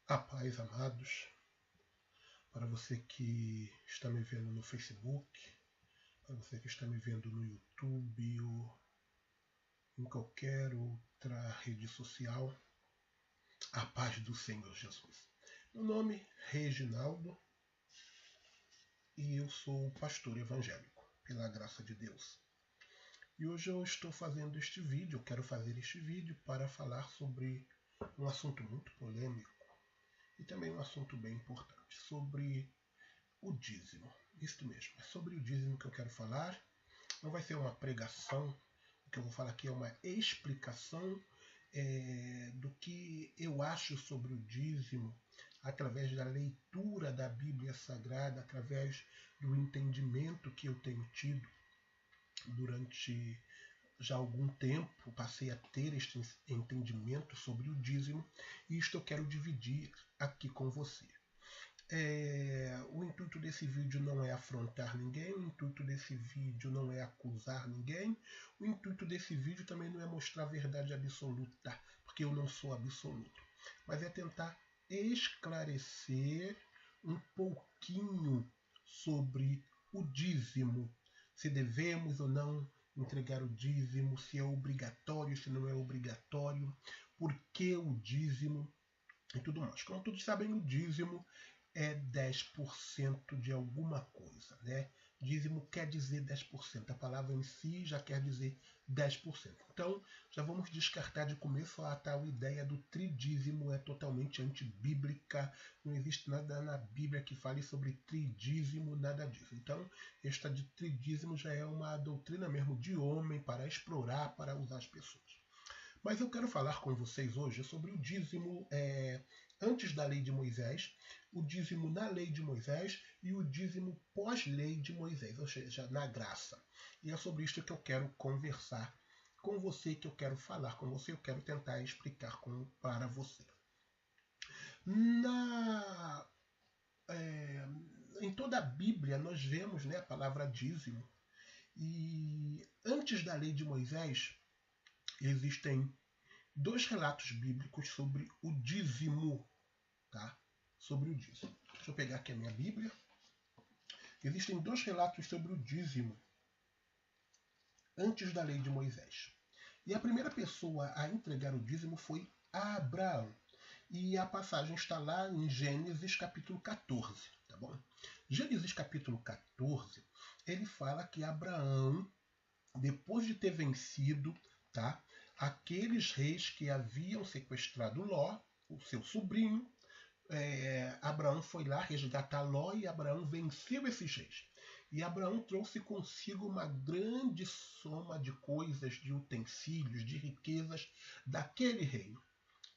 A paz, amados, para você que está me vendo no Facebook, para você que está me vendo no YouTube ou em qualquer outra rede social, a paz do Senhor Jesus. Meu nome é Reginaldo e eu sou pastor evangélico, pela graça de Deus. E hoje eu estou fazendo este vídeo, eu quero fazer este vídeo para falar sobre um assunto muito polêmico e também um assunto bem importante, sobre o dízimo. Isto mesmo, é sobre o dízimo que eu quero falar. Não vai ser uma pregação, o que eu vou falar aqui é uma explicação do que eu acho sobre o dízimo, através da leitura da Bíblia Sagrada, através do entendimento que eu tenho tido durante já algum tempo, passei a ter este entendimento sobre o dízimo, e isto eu quero dividir aqui com você. O intuito desse vídeo não é afrontar ninguém, o intuito desse vídeo não é acusar ninguém, o intuito desse vídeo também não é mostrar a verdade absoluta, porque eu não sou absoluto, mas é tentar esclarecer um pouquinho sobre o dízimo, se devemos ou não entregar o dízimo, se é obrigatório, se não é obrigatório, por que o dízimo e tudo mais. Como todos sabem, o dízimo é 10% de alguma coisa, né? Dízimo quer dizer 10%, a palavra em si já quer dizer 10%. Então, já vamos descartar de começo a tal ideia do tridízimo, é totalmente antibíblica, não existe nada na Bíblia que fale sobre tridízimo, nada disso. Então, esta de tridízimo já é uma doutrina mesmo de homem para explorar, para usar as pessoas. Mas eu quero falar com vocês hoje sobre o dízimo antes da lei de Moisés, o dízimo na lei de Moisés e o dízimo pós-lei de Moisés, ou seja, na graça. E é sobre isso que eu quero conversar com você, que eu quero falar com você, eu quero tentar explicar para você. Em toda a Bíblia nós vemos, né, a palavra dízimo. E antes da lei de Moisés existem dois relatos bíblicos sobre o dízimo, tá? Sobre o dízimo. Deixa eu pegar aqui a minha Bíblia. Existem dois relatos sobre o dízimo antes da lei de Moisés. E a primeira pessoa a entregar o dízimo foi Abraão. E a passagem está lá em Gênesis capítulo 14, tá bom? Gênesis capítulo 14, ele fala que Abraão, depois de ter vencido, tá, aqueles reis que haviam sequestrado Ló, o seu sobrinho, Abraão foi lá resgatar Ló e Abraão venceu esses reis. E Abraão trouxe consigo uma grande soma de coisas, de utensílios, de riquezas daquele reino.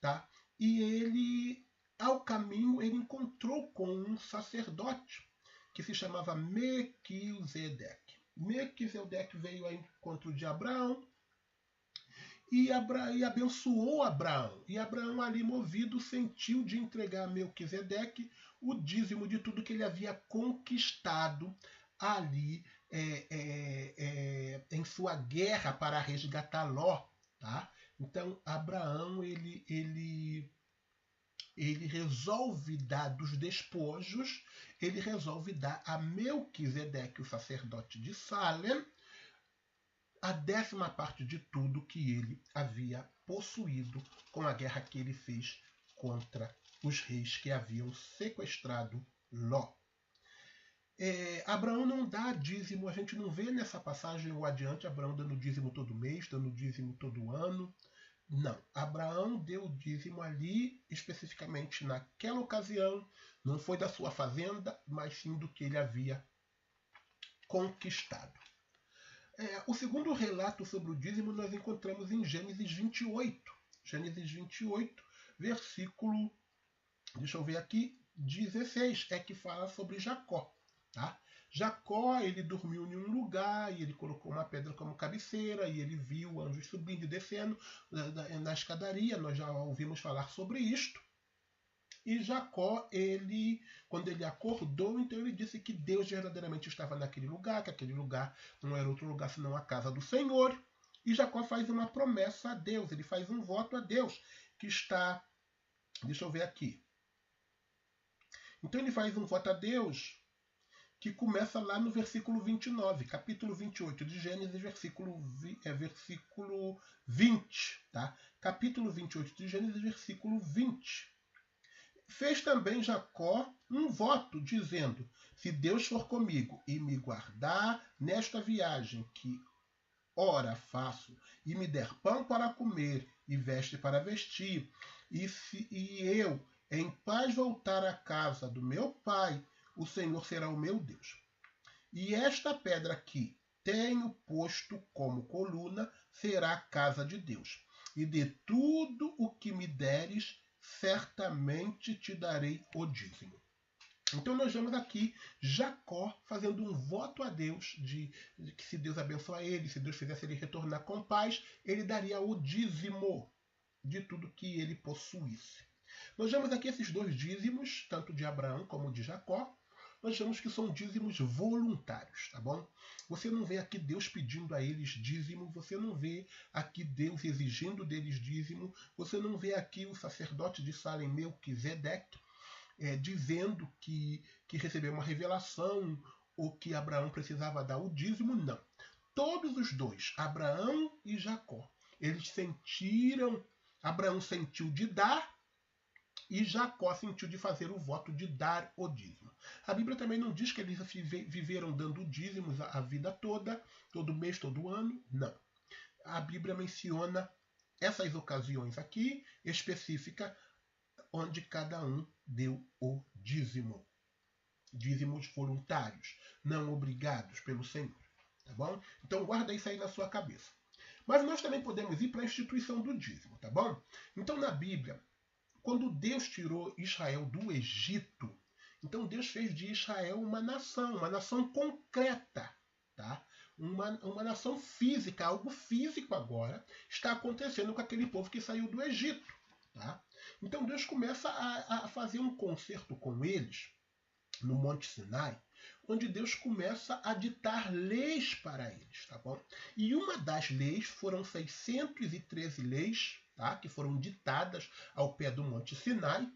Tá? E ele, ao caminho, ele encontrou com um sacerdote que se chamava Melquisedeque. Melquisedeque veio ao encontro de Abraão e abençoou Abraão. E Abraão, ali movido, sentiu de entregar a Melquisedeque o dízimo de tudo que ele havia conquistado ali em sua guerra para resgatar Ló. Tá? Então, Abraão ele resolve dar dos despojos, ele resolve dar a Melquisedeque, o sacerdote de Salem, a 10ª parte de tudo que ele havia possuído com a guerra que ele fez contra os reis que haviam sequestrado Ló. Abraão não dá dízimo, a gente não vê nessa passagem ou adiante Abraão dando dízimo todo mês, dando dízimo todo ano. Não, Abraão deu dízimo ali, especificamente naquela ocasião, não foi da sua fazenda, mas sim do que ele havia conquistado. O segundo relato sobre o dízimo nós encontramos em Gênesis 28. Gênesis 28, versículo, deixa eu ver aqui, 16, é que fala sobre Jacó. Tá? Jacó, ele dormiu em um lugar e ele colocou uma pedra como cabeceira e ele viu anjos subindo e descendo na escadaria. Nós já ouvimos falar sobre isto. E Jacó, quando ele acordou, então ele disse que Deus verdadeiramente estava naquele lugar, que aquele lugar não era outro lugar senão a casa do Senhor. E Jacó faz uma promessa a Deus, ele faz um voto a Deus, que está, deixa eu ver aqui, Então ele faz um voto a Deus que começa lá no versículo 29, capítulo 28 de Gênesis, versículo 20. Tá? Capítulo 28 de Gênesis, versículo 20. Fez também Jacó um voto, dizendo: se Deus for comigo e me guardar nesta viagem que ora faço, e me der pão para comer e veste para vestir, e eu em paz voltar à casa do meu pai, o Senhor será o meu Deus. E esta pedra que tenho posto como coluna será a casa de Deus. E de tudo o que me deres, certamente te darei o dízimo. Então nós vemos aqui Jacó fazendo um voto a Deus de que se Deus abençoar ele, se Deus fizesse ele retornar com paz, ele daria o dízimo de tudo que ele possuísse. Nós vemos aqui esses dois dízimos, tanto de Abraão como de Jacó. Nós vemos que são dízimos voluntários, tá bom? Você não vê aqui Deus pedindo a eles dízimo, você não vê aqui Deus exigindo deles dízimo, você não vê aqui o sacerdote de Salem, Melquisedeque, dizendo que recebeu uma revelação ou que Abraão precisava dar o dízimo, não. Todos os dois, Abraão e Jacó, eles sentiram, Abraão sentiu de dar e Jacó sentiu de fazer o voto de dar o dízimo. A Bíblia também não diz que eles viveram dando dízimos a vida toda, todo mês, todo ano, não. A Bíblia menciona essas ocasiões aqui, específica, onde cada um deu o dízimo. Dízimos voluntários, não obrigados pelo Senhor. Tá bom? Então guarda isso aí na sua cabeça. Mas nós também podemos ir para a instituição do dízimo, tá bom? Então na Bíblia, quando Deus tirou Israel do Egito, então Deus fez de Israel uma nação concreta, tá? Uma nação física, algo físico agora está acontecendo com aquele povo que saiu do Egito, tá? Então Deus começa a fazer um concerto com eles no Monte Sinai, onde Deus começa a ditar leis para eles, tá bom? E uma das leis foram 613 leis, tá? Que foram ditadas ao pé do Monte Sinai.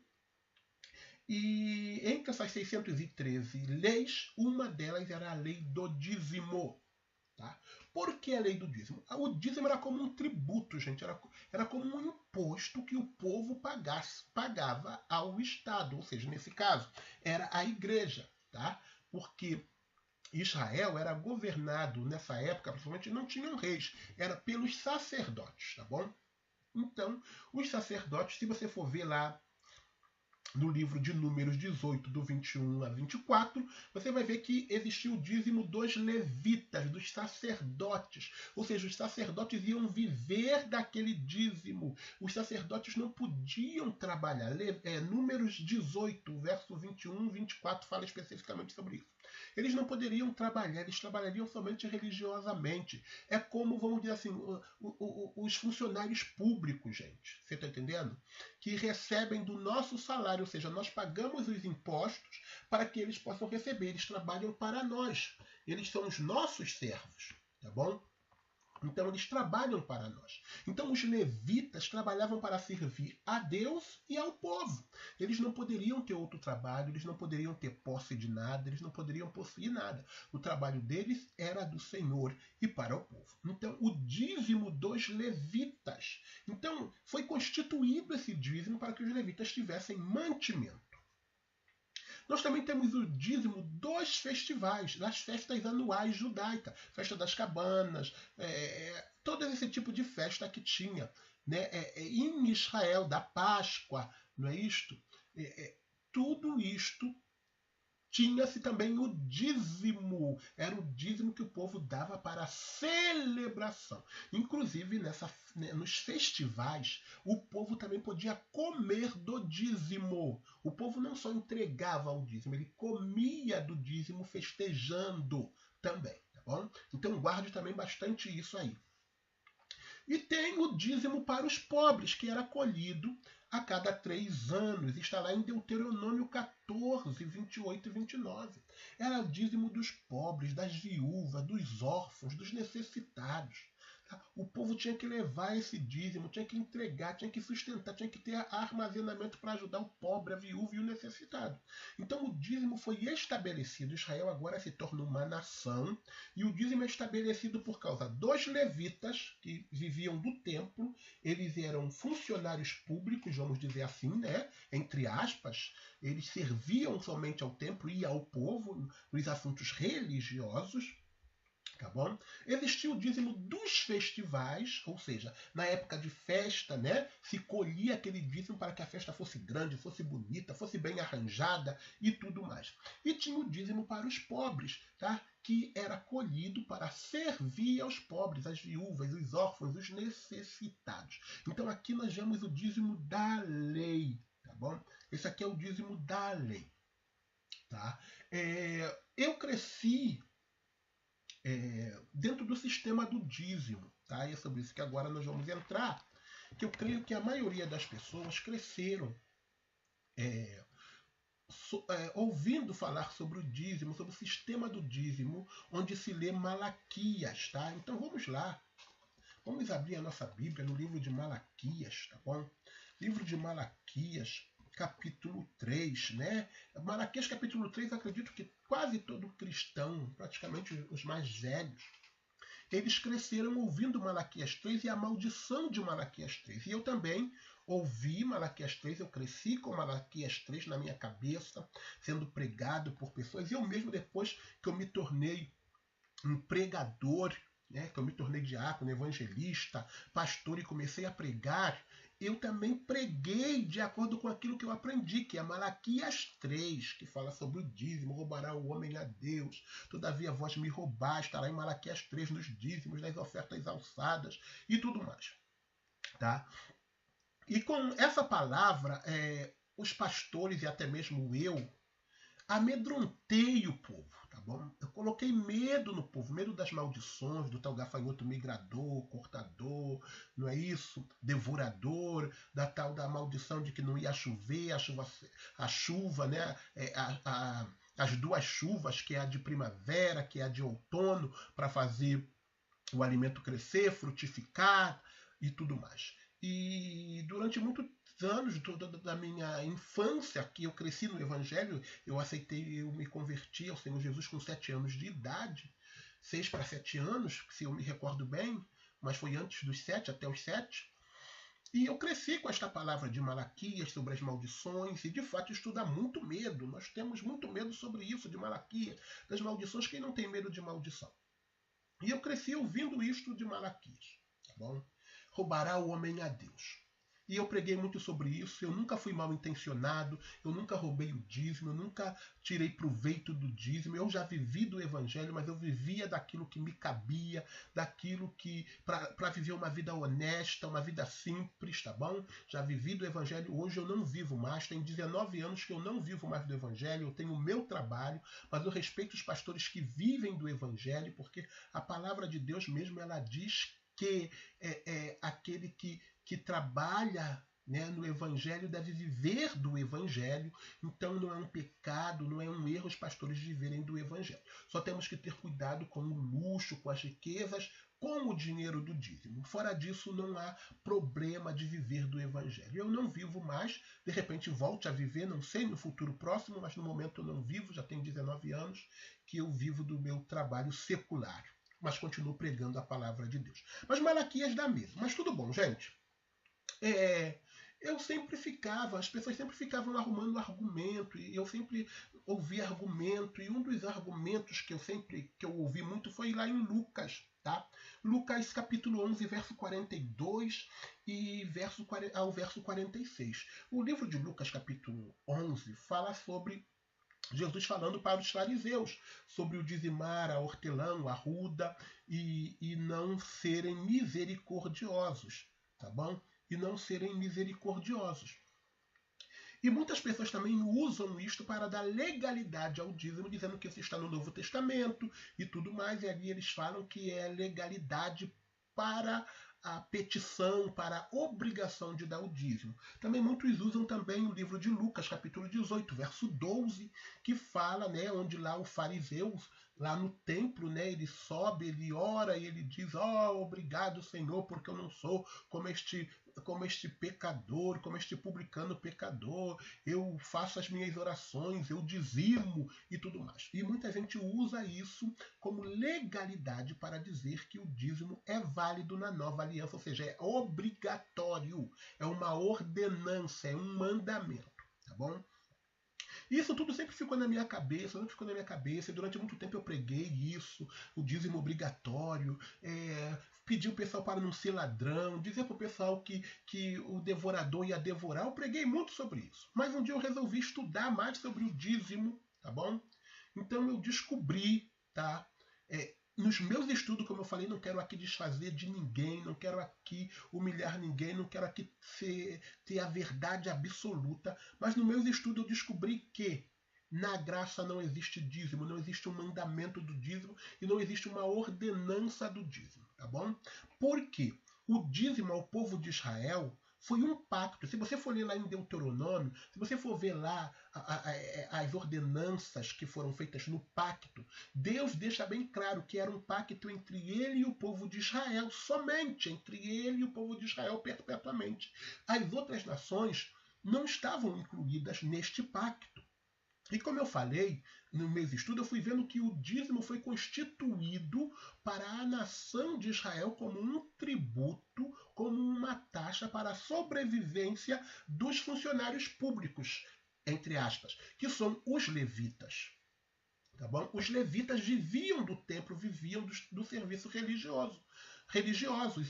E entre essas 613 leis, uma delas era a lei do dízimo. Tá? Por que a lei do dízimo? O dízimo era como um tributo, gente. Era como um imposto que o povo pagava ao Estado. Ou seja, nesse caso, era a igreja. Tá? Porque Israel era governado nessa época, principalmente não tinham reis, era pelos sacerdotes. Tá bom? Então, os sacerdotes, se você for ver lá no livro de Números 18, do 21 a 24, você vai ver que existia o dízimo dos levitas, dos sacerdotes. Ou seja, os sacerdotes iam viver daquele dízimo. Os sacerdotes não podiam trabalhar. Números 18, verso 21 e 24 fala especificamente sobre isso. Eles não poderiam trabalhar, eles trabalhariam somente religiosamente. É como, vamos dizer assim, os funcionários públicos, gente. Você está entendendo? Que recebem do nosso salário, ou seja, nós pagamos os impostos para que eles possam receber. Eles trabalham para nós. Eles são os nossos servos, tá bom? Então eles trabalham para nós. Então os levitas trabalhavam para servir a Deus e ao povo. Eles não poderiam ter outro trabalho, eles não poderiam ter posse de nada, eles não poderiam possuir nada. O trabalho deles era do Senhor e para o povo. Então o dízimo dos levitas. Então foi constituído esse dízimo para que os levitas tivessem mantimento. Nós também temos o dízimo dos festivais, das festas anuais judaicas, festa das cabanas, todo esse tipo de festa que tinha, né, em Israel, da Páscoa, não é isto? Tudo isto tinha-se também o dízimo. Era o dízimo que o povo dava para a celebração. Inclusive, nos festivais, o povo também podia comer do dízimo. O povo não só entregava o dízimo, ele comia do dízimo festejando também. Tá bom? Então guarde também bastante isso aí. E tem o dízimo para os pobres, que era colhido a cada 3 anos. Está lá em Deuteronômio 14, 28 e 29. Era o dízimo dos pobres, das viúvas, dos órfãos, dos necessitados. Tá? O povo tinha que levar esse dízimo, tinha que entregar, tinha que sustentar, tinha que ter armazenamento para ajudar o pobre, a viúva e o necessitado. Então o dízimo foi estabelecido. Israel agora se torna uma nação e o dízimo é estabelecido por causa dos levitas que viviam do templo. Eles eram funcionários públicos, vamos dizer assim, né? Entre aspas, eles serviam somente ao templo e ao povo nos assuntos religiosos. Tá bom? Existia o dízimo dos festivais, ou seja, na época de festa, né, se colhia aquele dízimo para que a festa fosse grande, fosse bonita, fosse bem arranjada e tudo mais. E tinha o dízimo para os pobres, tá? Que era colhido para servir aos pobres, às viúvas, os órfãos, os necessitados. Então aqui nós vemos o dízimo da lei, tá bom? Esse aqui é o dízimo da lei, tá? Eu cresci dentro do sistema do dízimo, tá? E é sobre isso que agora nós vamos entrar, que eu creio que a maioria das pessoas cresceram ouvindo falar sobre o dízimo, sobre o sistema do dízimo, onde se lê Malaquias, tá? Então vamos lá, vamos abrir a nossa Bíblia no livro de Malaquias, tá bom? Livro de Malaquias, capítulo 3, né? Malaquias capítulo 3, acredito que quase todo cristão, praticamente os mais velhos, eles cresceram ouvindo Malaquias 3 e a maldição de Malaquias 3. E eu também ouvi Malaquias 3, eu cresci com Malaquias 3 na minha cabeça, sendo pregado por pessoas. E eu mesmo, depois que eu me tornei um pregador, né, que eu me tornei diácono, evangelista, pastor e comecei a pregar, eu também preguei de acordo com aquilo que eu aprendi, que é Malaquias 3, que fala sobre o dízimo, roubará o homem a Deus, todavia vós me roubais, estará em Malaquias 3, nos dízimos, nas ofertas alçadas e tudo mais. Tá? E com essa palavra, os pastores e até mesmo eu, amedrontei o povo, tá bom? Eu coloquei medo no povo, medo das maldições, do tal gafanhoto migrador, cortador, não é isso? Devorador, da maldição de que não ia chover, a chuva, né? As duas chuvas, que é a de primavera, que é a de outono, para fazer o alimento crescer, frutificar e tudo mais. E durante muito anos da minha infância, que eu cresci no Evangelho, eu me converti ao Senhor Jesus com 7 anos de idade, 6 para 7 anos, se eu me recordo bem, mas foi antes dos 7, até os 7. E eu cresci com esta palavra de Malaquias sobre as maldições, e de fato isso dá muito medo. Nós temos muito medo sobre isso, de Malaquias, das maldições. Quem não tem medo de maldição? E eu cresci ouvindo isto de Malaquias, tá bom? Roubará o homem a Deus. E eu preguei muito sobre isso. Eu nunca fui mal intencionado, eu nunca roubei o dízimo, eu nunca tirei proveito do dízimo. Eu já vivi do evangelho, mas eu vivia daquilo que me cabia, daquilo que para viver uma vida honesta, uma vida simples, tá bom? Já vivi do evangelho, hoje eu não vivo mais. Tem 19 anos que eu não vivo mais do evangelho, eu tenho o meu trabalho, mas eu respeito os pastores que vivem do evangelho, porque a palavra de Deus mesmo, ela diz que aquele que trabalha, né, no Evangelho deve viver do Evangelho. Então não é um pecado, não é um erro os pastores viverem do Evangelho. Só temos que ter cuidado com o luxo, com as riquezas, com o dinheiro do dízimo. Fora disso, não há problema de viver do Evangelho. Eu não vivo mais, de repente volte a viver, não sei, no futuro próximo, mas no momento eu não vivo, já tenho 19 anos que eu vivo do meu trabalho secular, mas continuo pregando a palavra de Deus. Mas Malaquias dá medo. Mas tudo bom, gente. Eu sempre ficava, as pessoas sempre ficavam arrumando argumento, e eu sempre ouvia argumento, e um dos argumentos que eu ouvi muito foi lá em Lucas, tá? Lucas capítulo 11, verso 42 e ao verso 46. O livro de Lucas capítulo 11 fala sobre Jesus falando para os fariseus sobre o dizimar, a hortelã, a arruda e não serem misericordiosos, tá bom? E não serem misericordiosos. E muitas pessoas também usam isto para dar legalidade ao dízimo, dizendo que isso está no Novo Testamento e tudo mais, e ali eles falam que é legalidade para a petição, para a obrigação de dar o dízimo. Também muitos usam também o livro de Lucas, capítulo 18, verso 12, que fala, né, onde lá o fariseu, lá no templo, né, ele sobe, ele ora e ele diz: obrigado, Senhor, porque eu não sou como este pecador, como este publicano pecador, eu faço as minhas orações, eu dizimo e tudo mais. E muita gente usa isso como legalidade para dizer que o dízimo é válido na nova aliança, ou seja, é obrigatório, é uma ordenança, é um mandamento, tá bom? Isso tudo sempre ficou na minha cabeça, e durante muito tempo eu preguei isso, o dízimo obrigatório, pedir o pessoal para não ser ladrão, dizer para o pessoal que o devorador ia devorar. Eu preguei muito sobre isso. Mas um dia eu resolvi estudar mais sobre o dízimo, tá bom? Então eu descobri, tá? Nos meus estudos, como eu falei, não quero aqui desfazer de ninguém, não quero aqui humilhar ninguém, não quero aqui ter a verdade absoluta, mas nos meus estudos eu descobri que na graça não existe dízimo, não existe um mandamento do dízimo e não existe uma ordenança do dízimo, tá bom? Porque o dízimo ao povo de Israel foi um pacto. Se você for ler lá em Deuteronômio, se você for ver lá as ordenanças que foram feitas no pacto, Deus deixa bem claro que era um pacto entre ele e o povo de Israel, somente entre ele e o povo de Israel perpetuamente. As outras nações não estavam incluídas neste pacto. E como eu falei, no meu estudo, eu fui vendo que o dízimo foi constituído para a nação de Israel como um tributo, como uma taxa para a sobrevivência dos funcionários públicos, entre aspas, que são os levitas. Tá bom? Os levitas viviam do templo, viviam do serviço religiosos,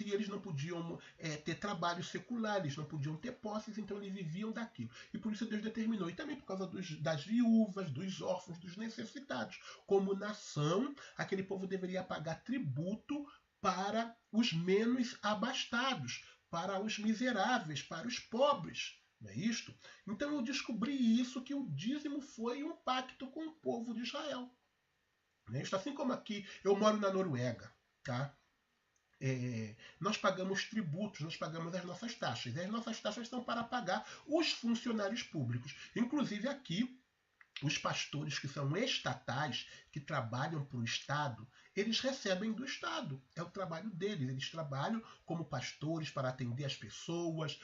e eles não podiam ter trabalho secular, eles não podiam ter posses, então eles viviam daquilo. E por isso Deus determinou, e também por causa das viúvas, dos órfãos, dos necessitados. Como nação, aquele povo deveria pagar tributo para os menos abastados, para os miseráveis, para os pobres. Não é isto? Então eu descobri isso, que o dízimo foi um pacto com o povo de Israel. Não é isto? Assim como aqui, eu moro na Noruega, tá? Nós pagamos tributos, nós pagamos as nossas taxas. E as nossas taxas são para pagar os funcionários públicos. Inclusive aqui, os pastores que são estatais, que trabalham para o Estado, eles recebem do Estado. É o trabalho deles. Eles trabalham como pastores para atender as pessoas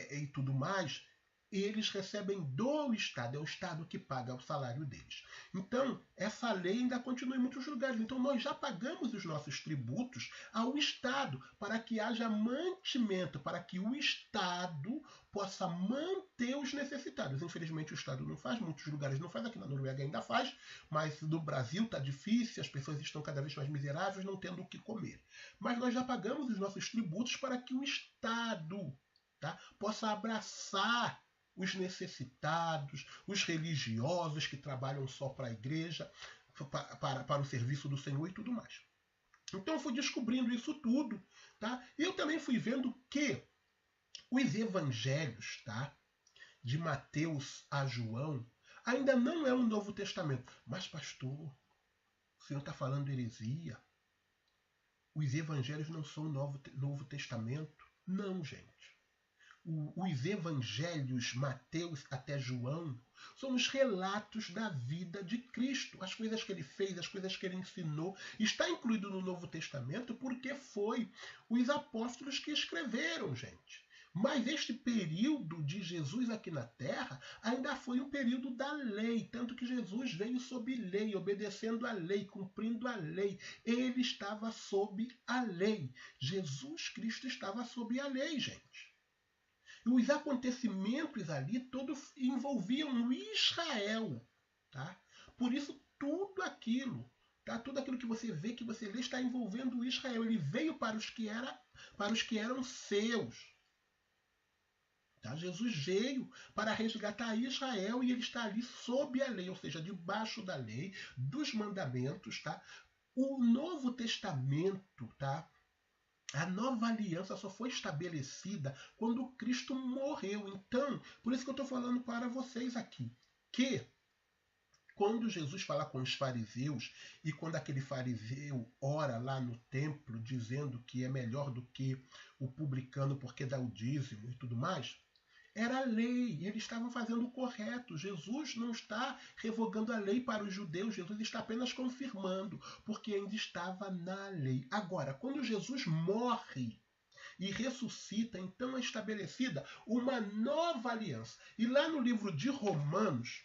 e tudo mais. Eles recebem do Estado. É o Estado que paga o salário deles. Então, essa lei ainda continua em muitos lugares. Então, nós já pagamos os nossos tributos ao Estado para que haja mantimento, para que o Estado possa manter os necessitados. Infelizmente o Estado não faz, muitos lugares não faz, aqui na Noruega ainda faz, mas no Brasil está difícil, as pessoas estão cada vez mais miseráveis, não tendo o que comer. Mas nós já pagamos os nossos tributos para que o Estado, tá, possa abraçar os necessitados, os religiosos que trabalham só para a igreja, para o serviço do Senhor e tudo mais. Então eu fui descobrindo isso tudo, tá? E eu também fui vendo que os evangelhos, tá, de Mateus a João, ainda não é o Novo Testamento. Mas, pastor, o senhor está falando heresia? Os evangelhos não são o Novo Testamento? Não, gente. Os evangelhos, Mateus até João, são os relatos da vida de Cristo. As coisas que ele fez, as coisas que ele ensinou. Está incluído no Novo Testamento porque foi os apóstolos que escreveram, gente. Mas este período de Jesus aqui na Terra ainda foi um período da lei, tanto que Jesus veio sob lei, obedecendo a lei, cumprindo a lei. Ele estava sob a lei. Jesus Cristo estava sob a lei, gente. E os acontecimentos ali todos envolviam Israel. Tá? Por isso, tudo aquilo, tá? Tudo aquilo que você vê, que você lê, está envolvendo Israel. Ele veio para os que eram seus. Tá? Jesus veio para resgatar Israel e ele está ali sob a lei, ou seja, debaixo da lei, dos mandamentos. Tá? O Novo Testamento, tá? A nova aliança só foi estabelecida quando Cristo morreu. Então, por isso que eu estou falando para vocês aqui, que Quando Jesus fala com os fariseus e quando aquele fariseu ora lá no templo dizendo que é melhor do que o publicano porque dá o dízimo e tudo mais, era a lei, eles estavam fazendo o correto. Jesus não está revogando a lei para os judeus, Jesus está apenas confirmando, porque ainda estava na lei. Agora, quando Jesus morre e ressuscita, então é estabelecida uma nova aliança. E lá no livro de Romanos,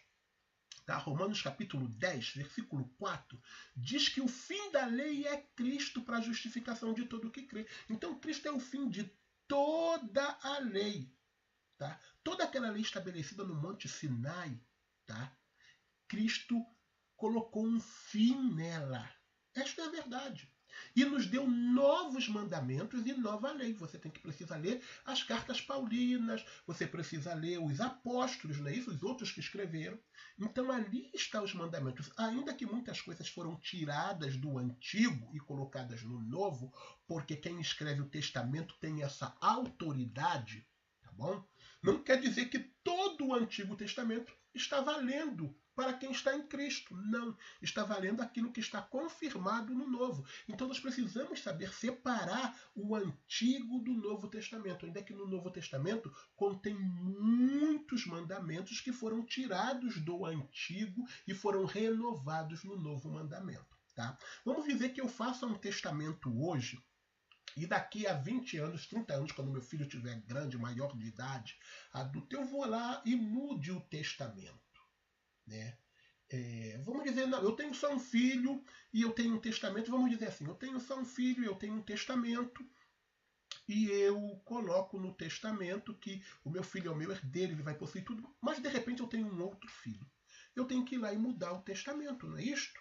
tá? Romanos capítulo 10, versículo 4, diz que o fim da lei é Cristo para a justificação de todo o que crê. Então Cristo é o fim de toda a lei. Tá? Toda aquela lei estabelecida no Monte Sinai, tá? Cristo colocou um fim nela. Esta é a verdade. E nos deu novos mandamentos e nova lei. Você tem que precisar ler as cartas paulinas, você precisa ler os apóstolos, não é isso? Os outros que escreveram. Então ali estão os mandamentos. Ainda que muitas coisas foram tiradas do antigo e colocadas no novo, porque quem escreve o testamento tem essa autoridade, tá bom? Não quer dizer que todo o Antigo Testamento está valendo para quem está em Cristo. Não. Está valendo aquilo que está confirmado no Novo. Então nós precisamos saber separar o Antigo do Novo Testamento. Ainda que no Novo Testamento contém muitos mandamentos que foram tirados do Antigo e foram renovados no Novo Mandamento. Tá? Vamos dizer que eu faça um testamento hoje e daqui a 20 anos, 30 anos, quando meu filho estiver grande, maior de idade, adulto, eu vou lá e mude o testamento. Né? Vamos dizer, não, eu tenho só um filho e eu tenho um testamento. Vamos dizer assim, eu tenho só um filho e eu tenho um testamento. E eu coloco no testamento que o meu filho é o meu herdeiro, ele vai possuir tudo. Mas de repente eu tenho um outro filho. Eu tenho que ir lá e mudar o testamento, não é isto?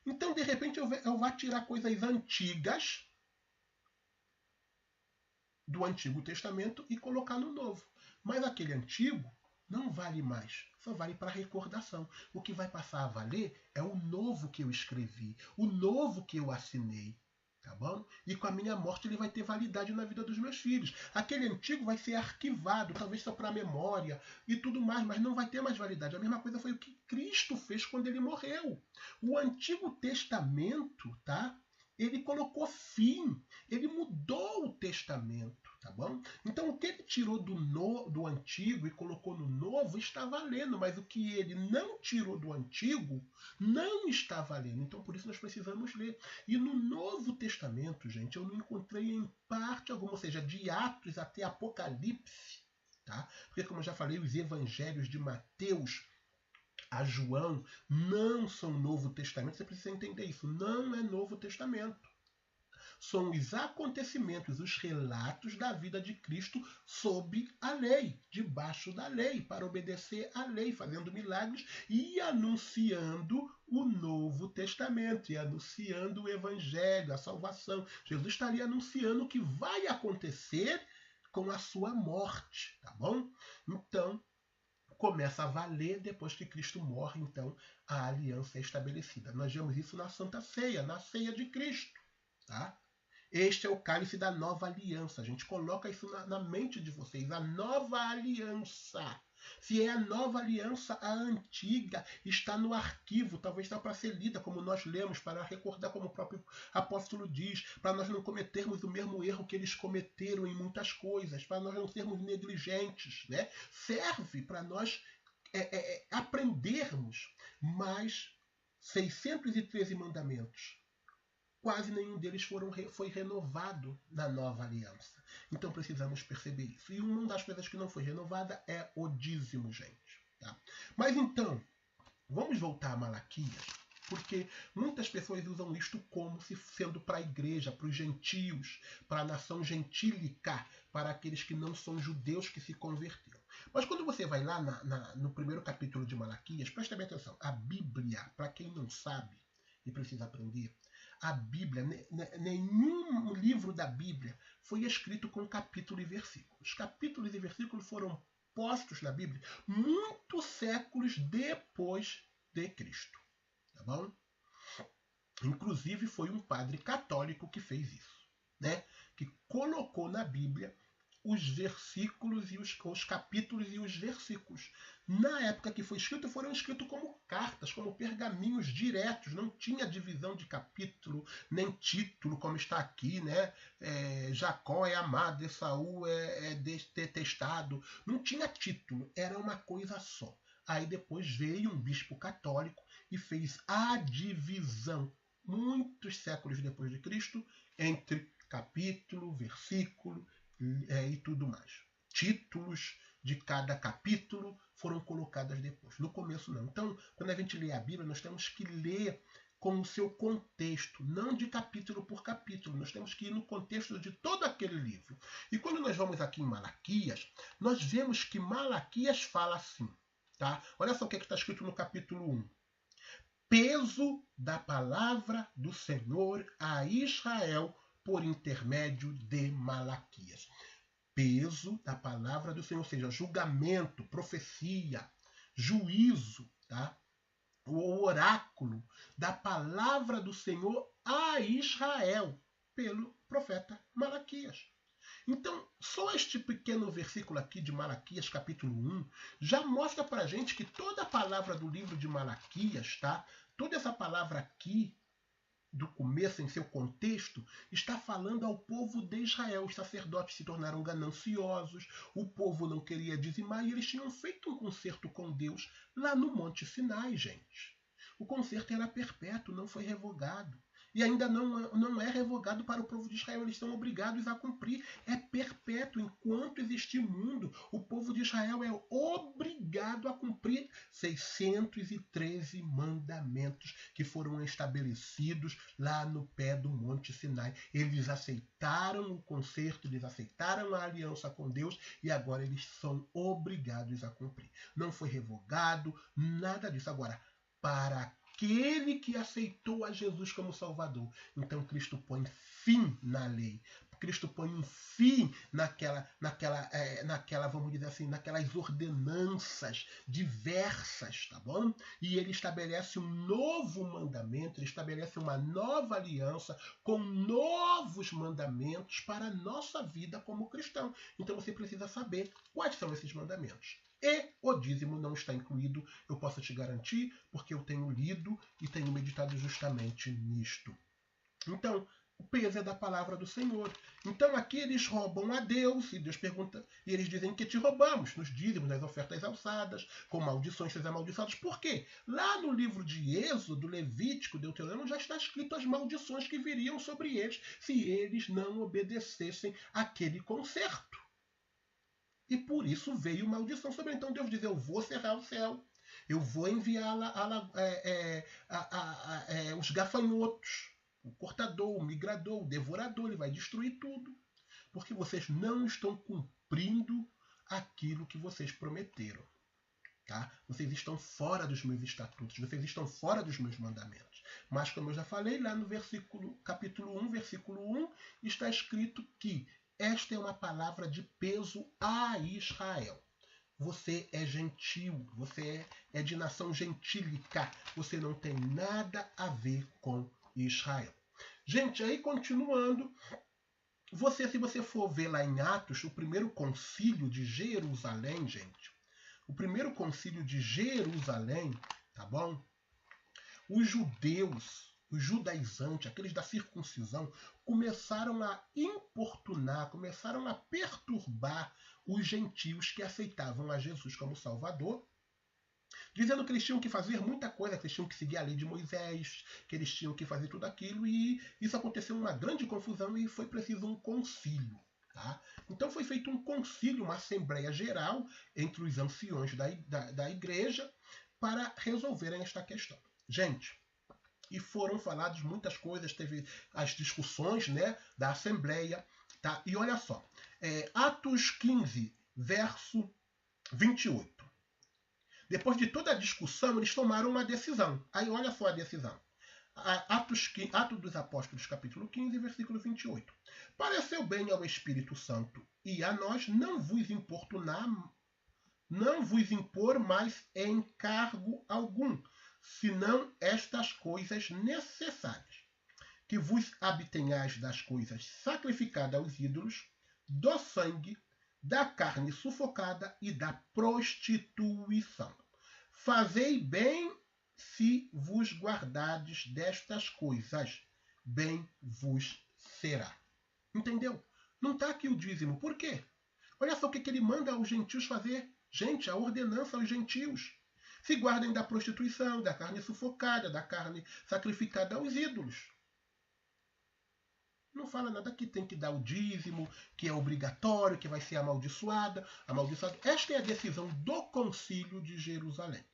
Então, de repente, eu vou tirar coisas antigas do Antigo Testamento e colocar no Novo. Mas aquele antigo não vale mais, só vale para recordação. O que vai passar a valer é o novo que eu escrevi, o novo que eu assinei. Tá bom? E com a minha morte ele vai ter validade na vida dos meus filhos. Aquele antigo vai ser arquivado, talvez só para a memória e tudo mais, mas não vai ter mais validade. A mesma coisa foi o que Cristo fez quando ele morreu. O Antigo Testamento, tá? Ele colocou fim, ele mudou o testamento, tá bom? Então o que ele tirou do antigo e colocou no novo está valendo, mas o que ele não tirou do antigo não está valendo. Então por isso nós precisamos ler. E no Novo Testamento, gente, eu não encontrei em parte alguma, ou seja, de Atos até Apocalipse, tá? Porque como eu já falei, os evangelhos de Mateus a João não são Novo Testamento. Você precisa entender isso. Não é Novo Testamento. São os acontecimentos, os relatos da vida de Cristo sob a lei, debaixo da lei, para obedecer à lei, fazendo milagres e anunciando o Novo Testamento, e anunciando o Evangelho, a salvação. Jesus está ali anunciando o que vai acontecer com a sua morte, tá bom? Então, começa a valer depois que Cristo morre, então a aliança é estabelecida. Nós vemos isso na Santa Ceia, na ceia de Cristo. Tá? Este é o cálice da nova aliança. A gente coloca isso na mente de vocês. A nova aliança. Se é a nova aliança, a antiga está no arquivo, talvez está para ser lida, como nós lemos, para recordar, como o próprio apóstolo diz, para nós não cometermos o mesmo erro que eles cometeram em muitas coisas, para nós não sermos negligentes. Né? Serve para nós aprendermos. Mas 613 mandamentos, quase nenhum deles foi renovado na nova aliança. Então precisamos perceber isso. E uma das coisas que não foi renovada é o dízimo, gente. Tá? Mas então, vamos voltar a Malaquias, porque muitas pessoas usam isto como se sendo para a igreja, para os gentios, para a nação gentílica, para aqueles que não são judeus que se converteram. Mas quando você vai lá no primeiro capítulo de Malaquias, preste bem atenção, a Bíblia, para quem não sabe e precisa aprender, a Bíblia, nenhum livro da Bíblia foi escrito com capítulo e versículo. Os capítulos e versículos foram postos na Bíblia muitos séculos depois de Cristo. Tá bom? Inclusive foi um padre católico que fez isso, né? Que colocou na Bíblia os versículos e os capítulos e os versículos. Na época que foi escrito, foram escritos como cartas, como pergaminhos diretos. Não tinha divisão de capítulo, nem título, como está aqui, né? Jacó é amado, Esaú é detestado. Não tinha título, era uma coisa só. Aí depois veio um bispo católico e fez a divisão, muitos séculos depois de Cristo, entre capítulo, versículo e tudo mais. Títulos de cada capítulo foram colocados depois. No começo não. Então, quando a gente lê a Bíblia, nós temos que ler com o seu contexto, não de capítulo por capítulo. Nós temos que ir no contexto de todo aquele livro. E quando nós vamos aqui em Malaquias, nós vemos que Malaquias fala assim. Tá? Olha só o que está escrito no capítulo 1. Peso da palavra do Senhor a Israel por intermédio de Malaquias. Peso da palavra do Senhor, ou seja, julgamento, profecia, juízo, tá? O oráculo da palavra do Senhor a Israel pelo profeta Malaquias. Então, só este pequeno versículo aqui de Malaquias, capítulo 1, já mostra para a gente que toda a palavra do livro de Malaquias, tá? Toda essa palavra aqui, do começo, em seu contexto, está falando ao povo de Israel. Os sacerdotes se tornaram gananciosos, o povo não queria dizimar e eles tinham feito um concerto com Deus lá no Monte Sinai, gente. O concerto era perpétuo, não foi revogado. E ainda não é revogado para o povo de Israel. Eles são obrigados a cumprir. É perpétuo. Enquanto existir mundo, o povo de Israel é obrigado a cumprir 613 mandamentos que foram estabelecidos lá no pé do Monte Sinai. Eles aceitaram o concerto, eles aceitaram a aliança com Deus e agora eles são obrigados a cumprir. Não foi revogado, nada disso. Agora, para aquele que aceitou a Jesus como Salvador. Então Cristo põe fim na lei. Cristo põe um fim naquela, vamos dizer assim, naquelas ordenanças diversas, tá bom? E ele estabelece um novo mandamento, ele estabelece uma nova aliança com novos mandamentos para a nossa vida como cristão. Então você precisa saber quais são esses mandamentos. E o dízimo não está incluído, eu posso te garantir, porque eu tenho lido e tenho meditado justamente nisto. Então, o peso é da palavra do Senhor. Então aqui eles roubam a Deus, e Deus pergunta, e eles dizem que te roubamos, nos dízimos, nas ofertas alçadas, com maldições seus amaldiçoados. Por quê? Lá no livro de Êxodo, Levítico, Deuteronômio, já está escrito as maldições que viriam sobre eles, se eles não obedecessem àquele concerto. E por isso veio maldição sobre ele. Então Deus diz, eu vou cerrar o céu, eu vou enviar os gafanhotos, o cortador, o migrador, o devorador, ele vai destruir tudo. Porque vocês não estão cumprindo aquilo que vocês prometeram. Tá? Vocês estão fora dos meus estatutos, vocês estão fora dos meus mandamentos. Mas como eu já falei, lá no capítulo 1, versículo 1, está escrito que esta é uma palavra de peso a Israel. Você é gentil, você é de nação gentílica, você não tem nada a ver com Israel. Gente, aí continuando, se você for ver lá em Atos, o primeiro concílio de Jerusalém, gente, o primeiro concílio de Jerusalém, tá bom? Os judeus, os judaizantes, aqueles da circuncisão, começaram a importunar, começaram a perturbar os gentios que aceitavam a Jesus como Salvador, dizendo que eles tinham que fazer muita coisa, que eles tinham que seguir a lei de Moisés, que eles tinham que fazer tudo aquilo, e isso aconteceu uma grande confusão e foi preciso um concílio. Tá? Então foi feito um concílio, uma assembleia geral entre os anciões da igreja para resolverem esta questão. Gente, e foram faladas muitas coisas, teve as discussões, né, da Assembleia, tá? E olha só, Atos 15, verso 28. Depois de toda a discussão, eles tomaram uma decisão. Aí olha só a decisão. Atos dos Apóstolos, capítulo 15, versículo 28. Pareceu bem ao Espírito Santo e a nós não vos impor mais encargo algum, senão estas coisas necessárias, que vos abstenhais das coisas sacrificadas aos ídolos, do sangue, da carne sufocada e da prostituição. Fazei bem se vos guardardes destas coisas, bem vos será. Entendeu? Não está aqui o dízimo. Por quê? Olha só o que ele manda aos gentios fazer. Gente, a ordenança aos gentios. Se guardem da prostituição, da carne sufocada, da carne sacrificada aos ídolos. Não fala nada que tem que dar o dízimo, que é obrigatório, que vai ser amaldiçoado. Esta é a decisão do Concílio de Jerusalém.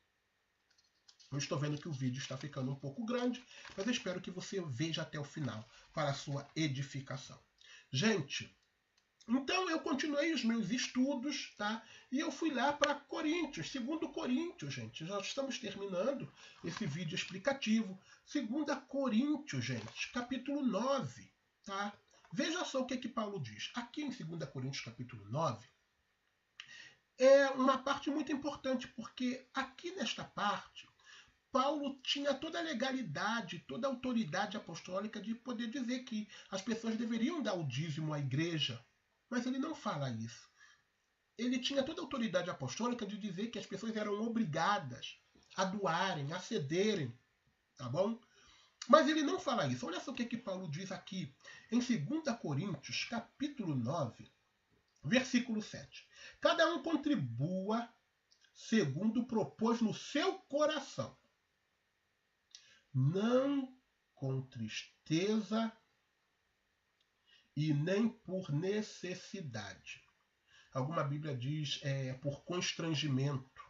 Eu estou vendo que o vídeo está ficando um pouco grande, mas eu espero que você veja até o final para a sua edificação. Gente, então eu continuei os meus estudos, tá? E eu fui lá para Coríntios, 2 Coríntios, gente. Já estamos terminando esse vídeo explicativo. 2 Coríntios, gente, capítulo 9, tá? Veja só o que Paulo diz. Aqui em 2 Coríntios, capítulo 9, é uma parte muito importante, porque aqui nesta parte, Paulo tinha toda a legalidade, toda a autoridade apostólica de poder dizer que as pessoas deveriam dar o dízimo à igreja. Mas ele não fala isso. Ele tinha toda a autoridade apostólica de dizer que as pessoas eram obrigadas a doarem, a cederem. Tá bom? Mas ele não fala isso. Olha só o que Paulo diz aqui em 2 Coríntios, capítulo 9, versículo 7. Cada um contribua segundo propôs no seu coração, não com tristeza e nem por necessidade. Alguma Bíblia diz por constrangimento.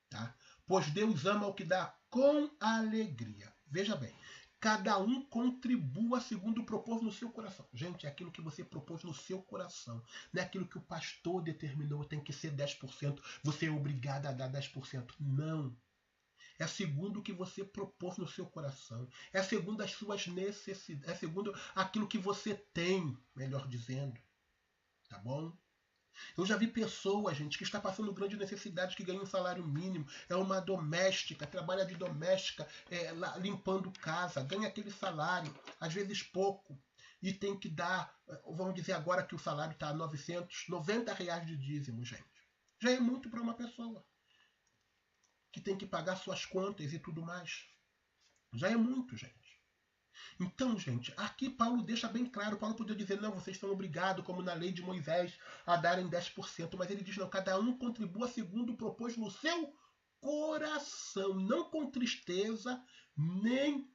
Tá? Pois Deus ama o que dá com alegria. Veja bem, cada um contribua segundo propôs no seu coração. Gente, é aquilo que você propôs no seu coração. Não é aquilo que o pastor determinou, tem que ser 10%, você é obrigado a dar 10%. Não. É segundo o que você propôs no seu coração. É segundo as suas necessidades. É segundo aquilo que você tem, melhor dizendo. Tá bom? Eu já vi pessoas, gente, que está passando grande necessidade, que ganha um salário mínimo, é uma doméstica, trabalha de doméstica, limpando casa, ganha aquele salário, às vezes pouco, e tem que dar, vamos dizer agora que o salário está a R$990 de dízimo, gente. Já é muito para uma pessoa que tem que pagar suas contas e tudo mais. Já é muito, gente. Então, gente, aqui Paulo deixa bem claro. Paulo podia dizer, não, vocês são obrigados, como na lei de Moisés, a darem 10%. Mas ele diz, não, cada um contribua segundo propôs no seu coração, não com tristeza, nem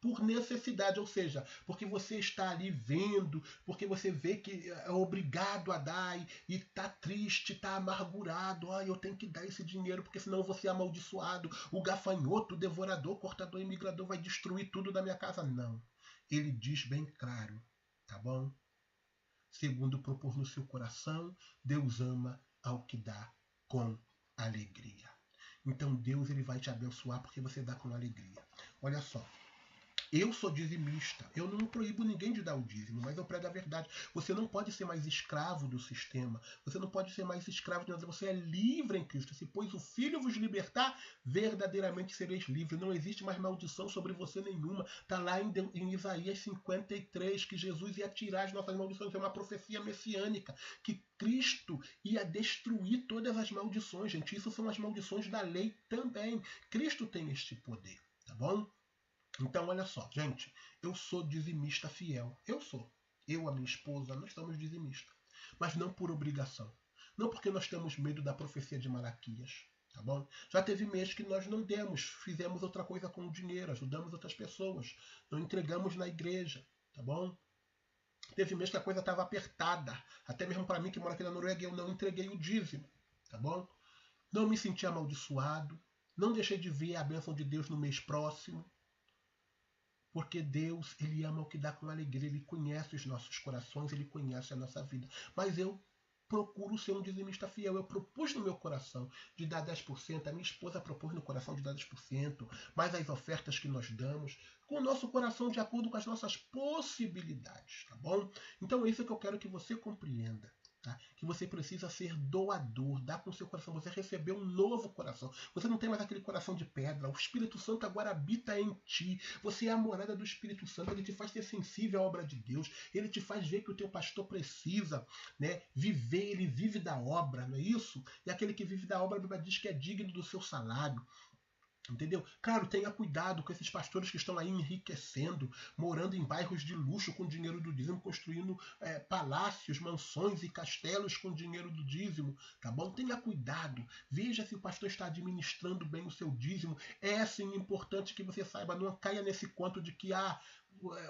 por necessidade, ou seja, porque você está ali vendo, porque você vê que é obrigado a dar e está triste, está amargurado, eu tenho que dar esse dinheiro porque senão eu vou ser amaldiçoado, o gafanhoto, o devorador, cortador e migrador vai destruir tudo da minha casa. Não, ele diz bem claro, tá bom? Segundo propôs no seu coração, Deus ama ao que dá com alegria. Então Deus ele vai te abençoar porque você dá com alegria. Olha só. Eu sou dizimista. Eu não proíbo ninguém de dar o dízimo, mas eu prego a verdade. Você não pode ser mais escravo do sistema. Você não pode ser mais escravo de nada. Você é livre em Cristo. Se pois o Filho vos libertar, verdadeiramente sereis livres. Não existe mais maldição sobre você nenhuma. Está lá em Isaías 53 que Jesus ia tirar as nossas maldições. É uma profecia messiânica. Que Cristo ia destruir todas as maldições, gente. Isso são as maldições da lei também. Cristo tem este poder, tá bom? Então, olha só, gente, eu sou dizimista fiel. Eu sou. Eu, a minha esposa, nós somos dizimistas. Mas não por obrigação. Não porque nós temos medo da profecia de Malaquias. Tá bom? Já teve mês que nós não demos, fizemos outra coisa com o dinheiro, ajudamos outras pessoas, não entregamos na igreja. Tá bom? Teve mês que a coisa estava apertada. Até mesmo para mim, que mora aqui na Noruega, eu não entreguei o dízimo. Tá bom? Não me senti amaldiçoado. Não deixei de ver a bênção de Deus no mês próximo. Porque Deus, ele ama o que dá com alegria, ele conhece os nossos corações, ele conhece a nossa vida. Mas eu procuro ser um dizimista fiel. Eu propus no meu coração de dar 10%, a minha esposa propôs no coração de dar 10%, mais as ofertas que nós damos, com o nosso coração de acordo com as nossas possibilidades, tá bom? Então é isso que eu quero que você compreenda. Tá? Que você precisa ser doador, dar com o seu coração. Você recebeu um novo coração. Você não tem mais aquele coração de pedra. O Espírito Santo agora habita em ti. Você é a morada do Espírito Santo. Ele te faz ser sensível à obra de Deus. Ele te faz ver que o teu pastor precisa, né, viver. Ele vive da obra, não é isso? E aquele que vive da obra, a Bíblia diz que é digno do seu salário. Entendeu? Claro, tenha cuidado com esses pastores que estão aí enriquecendo, morando em bairros de luxo com dinheiro do dízimo, construindo palácios, mansões e castelos com dinheiro do dízimo, tá bom? Tenha cuidado, veja se o pastor está administrando bem o seu dízimo. É sim importante que você saiba, não caia nesse conto de que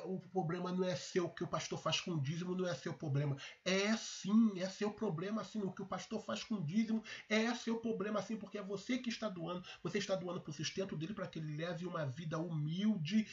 o problema não é seu, o que o pastor faz com o dízimo não é seu problema. É sim, é seu problema sim, o que o pastor faz com o dízimo é seu problema sim, porque é você que está doando, você está doando para o sustento dele, para que ele leve uma vida humilde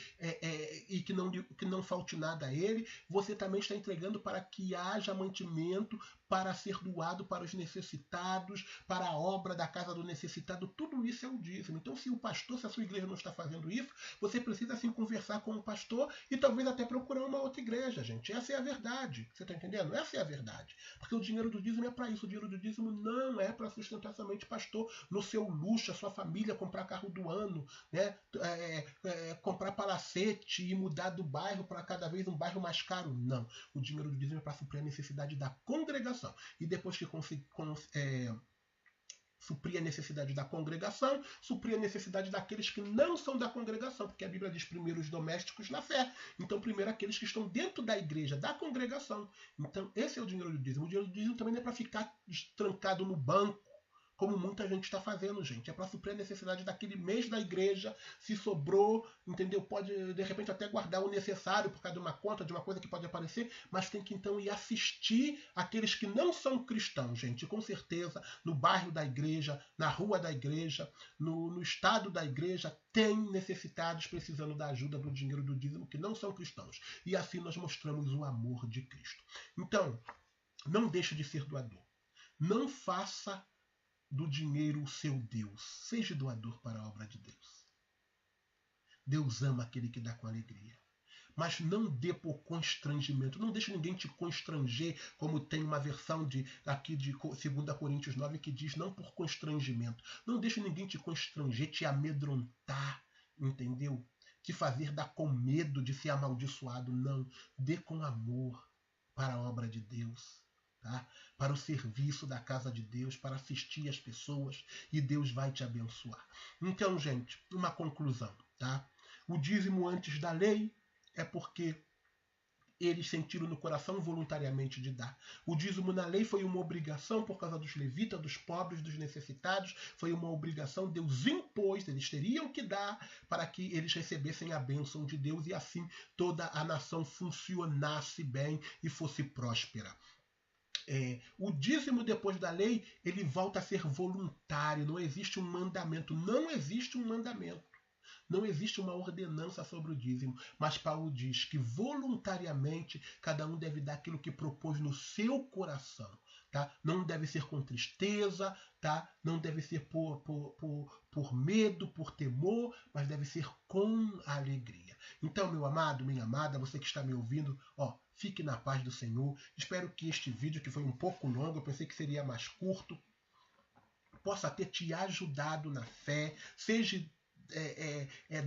e que não falte nada a ele. Você também está entregando para que haja mantimento para ser doado para os necessitados, para a obra da casa do necessitado. Tudo isso é o dízimo. Então, se o pastor, se a sua igreja não está fazendo isso, você precisa sim conversar com o pastor e talvez até procurar uma outra igreja, gente. Essa é a verdade. Você está entendendo? Essa é a verdade. Porque o dinheiro do dízimo é para isso. O dinheiro do dízimo não é para sustentar somente pastor no seu luxo, a sua família, comprar carro do ano, né? Comprar palacete e mudar do bairro para cada vez um bairro mais caro. Não. O dinheiro do dízimo é para suprir a necessidade da congregação. E depois que suprir a necessidade da congregação, suprir a necessidade daqueles que não são da congregação, porque a Bíblia diz primeiro os domésticos na fé. Então, primeiro aqueles que estão dentro da igreja, da congregação. Então, esse é o dinheiro do dízimo. O dinheiro do dízimo também não é para ficar trancado no banco, como muita gente está fazendo, gente. É para suprir a necessidade daquele mês da igreja. Se sobrou, entendeu? Pode, de repente, até guardar o necessário por causa de uma conta, de uma coisa que pode aparecer, mas tem que, então, ir assistir aqueles que não são cristãos, gente. Com certeza, no bairro da igreja, na rua da igreja, no estado da igreja, tem necessitados precisando da ajuda do dinheiro do dízimo que não são cristãos. E assim nós mostramos o amor de Cristo. Então, não deixe de ser doador. Não faça do dinheiro o seu Deus. Seja doador para a obra de Deus. Deus ama aquele que dá com alegria. Mas não dê por constrangimento. Não deixe ninguém te constranger, como tem uma versão aqui de 2 Coríntios 9 que diz não por constrangimento. Não deixe ninguém te constranger, te amedrontar, entendeu? Te fazer dar com medo de ser amaldiçoado. Não. Dê com amor para a obra de Deus. Tá? Para o serviço da casa de Deus, para assistir as pessoas, e Deus vai te abençoar. Então, gente, uma conclusão. Tá? O dízimo antes da lei é porque eles sentiram no coração voluntariamente de dar. O dízimo na lei foi uma obrigação por causa dos levitas, dos pobres, dos necessitados. Foi uma obrigação, Deus impôs, eles teriam que dar para que eles recebessem a bênção de Deus e assim toda a nação funcionasse bem e fosse próspera. O dízimo depois da lei, ele volta a ser voluntário, não existe um mandamento. Não existe um mandamento. Não existe uma ordenança sobre o dízimo, mas Paulo diz que voluntariamente cada um deve dar aquilo que propôs no seu coração. Tá? Não deve ser com tristeza, tá? Não deve ser por medo, por temor, mas deve ser com alegria. Então, meu amado, minha amada, você que está me ouvindo, fique na paz do Senhor. Espero que este vídeo, que foi um pouco longo, eu pensei que seria mais curto, possa ter te ajudado na fé. Seja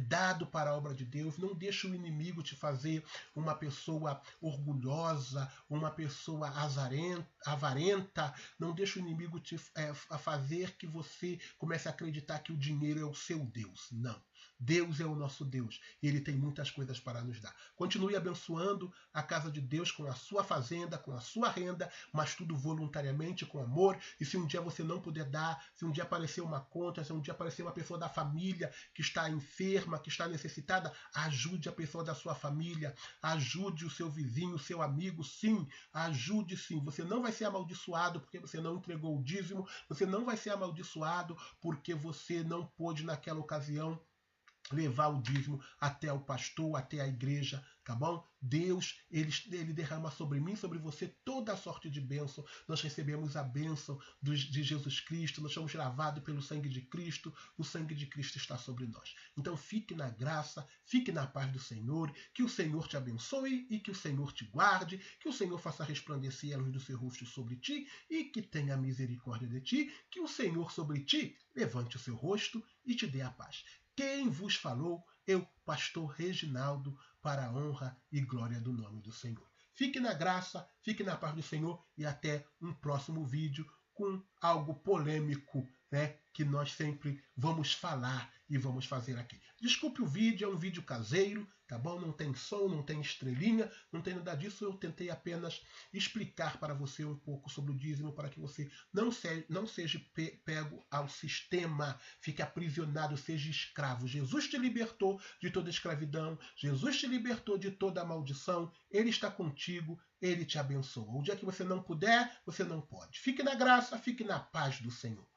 dado para a obra de Deus. Não deixe o inimigo te fazer uma pessoa orgulhosa, uma pessoa avarenta. Não deixe o inimigo te fazer que você comece a acreditar que o dinheiro é o seu Deus. Não. Deus é o nosso Deus. E Ele tem muitas coisas para nos dar. Continue abençoando a casa de Deus com a sua fazenda, com a sua renda, mas tudo voluntariamente, com amor. E se um dia você não puder dar, se um dia aparecer uma conta, se um dia aparecer uma pessoa da família que está enferma, que está necessitada, ajude a pessoa da sua família, ajude o seu vizinho, o seu amigo, sim, ajude sim. Você não vai ser amaldiçoado porque você não entregou o dízimo, você não vai ser amaldiçoado porque você não pôde naquela ocasião levar o dízimo até o pastor, até a igreja, tá bom? Deus, ele derrama sobre mim, sobre você, toda a sorte de bênção. Nós recebemos a bênção de Jesus Cristo, nós somos lavados pelo sangue de Cristo, o sangue de Cristo está sobre nós. Então fique na graça, fique na paz do Senhor, que o Senhor te abençoe e que o Senhor te guarde, que o Senhor faça resplandecer a luz do seu rosto sobre ti e que tenha misericórdia de ti, que o Senhor sobre ti levante o seu rosto e te dê a paz. Quem vos falou? Eu, pastor Reginaldo, para a honra e glória do nome do Senhor. Fique na graça, fique na paz do Senhor e até um próximo vídeo com algo polêmico, né, que nós sempre vamos falar e vamos fazer aqui. Desculpe o vídeo, é um vídeo caseiro, tá bom? Não tem som, não tem estrelinha, não tem nada disso. Eu tentei apenas explicar para você um pouco sobre o dízimo para que você não seja pego ao sistema, fique aprisionado, seja escravo. Jesus te libertou de toda escravidão, Jesus te libertou de toda maldição, Ele está contigo, Ele te abençoa. O dia que você não puder, você não pode. Fique na graça, fique na paz do Senhor.